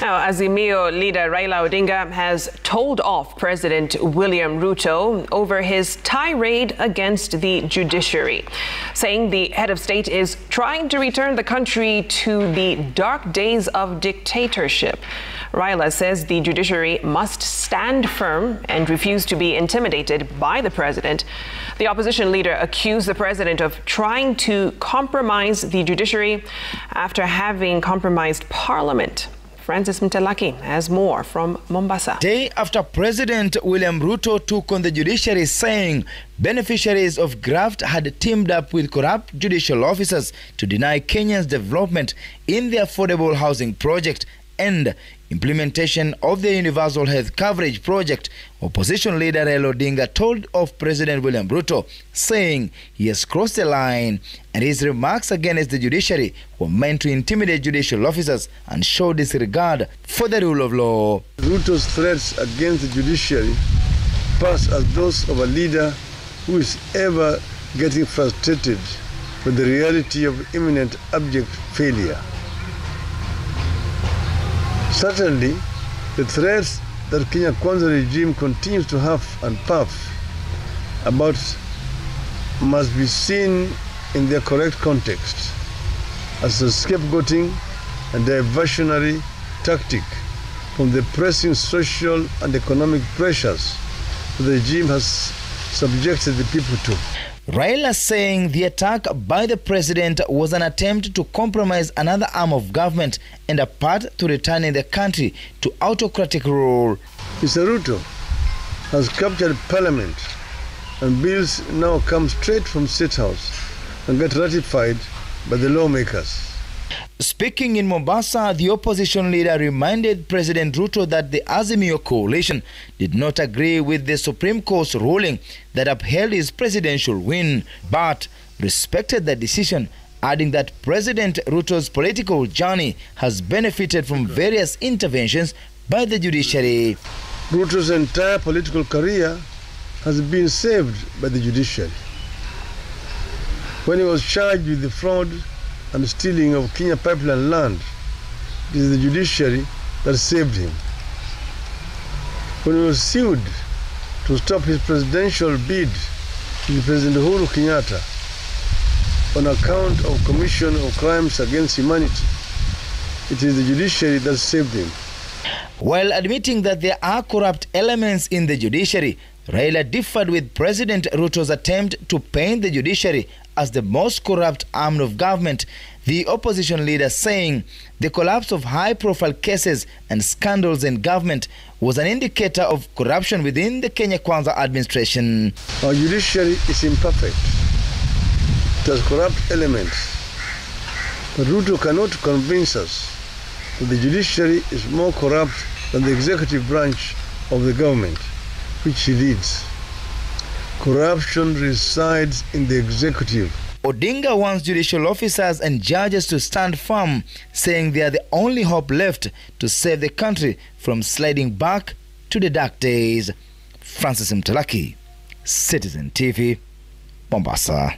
Now, Azimio leader Raila Odinga has told off President William Ruto over his tirade against the judiciary, saying the head of state is trying to return the country to the dark days of dictatorship. Raila says the judiciary must stand firm and refuse to be intimidated by the president. The opposition leader accused the president of trying to compromise the judiciary after having compromised parliament. Francis Mtalaki has more from Mombasa. Day after President William Ruto took on the judiciary, saying beneficiaries of graft had teamed up with corrupt judicial officers to deny Kenyans development in the affordable housing project and implementation of the universal health coverage project, opposition leader Raila Odinga told of President William Ruto, saying he has crossed the line and his remarks against the judiciary were meant to intimidate judicial officers and show disregard for the rule of law. Ruto's threats against the judiciary pass as those of a leader who is ever getting frustrated with the reality of imminent abject failure. Certainly, the threats that Kenya Kwanza regime continues to huff and puff about must be seen in their correct context as a scapegoating and diversionary tactic from the pressing social and economic pressures that the regime has subjected the people to. Raila saying the attack by the president was an attempt to compromise another arm of government and a path to returning the country to autocratic rule. Mr. Ruto has captured parliament and bills now come straight from State House and get ratified by the lawmakers. Speaking in Mombasa, the opposition leader reminded President Ruto that the Azimio coalition did not agree with the Supreme Court's ruling that upheld his presidential win, but respected the decision, adding that President Ruto's political journey has benefited from various interventions by the judiciary. Ruto's entire political career has been saved by the judiciary. When he was charged with the fraud and stealing of Kenya pipeline land, it is the judiciary that saved him. When he was sued to stop his presidential bid with President Uhuru Kenyatta on account of commission of crimes against humanity, it is the judiciary that saved him. While admitting that there are corrupt elements in the judiciary, Raila differed with President Ruto's attempt to paint the judiciary as the most corrupt arm of government, the opposition leader saying the collapse of high-profile cases and scandals in government was an indicator of corruption within the Kenya Kwanza administration. Our judiciary is imperfect. It has corrupt elements. But Ruto cannot convince us that the judiciary is more corrupt than the executive branch of the government, which he leads. Corruption resides in the executive. Odinga wants judicial officers and judges to stand firm, saying they are the only hope left to save the country from sliding back to the dark days. Francis Mtalaki, Citizen TV, Mombasa.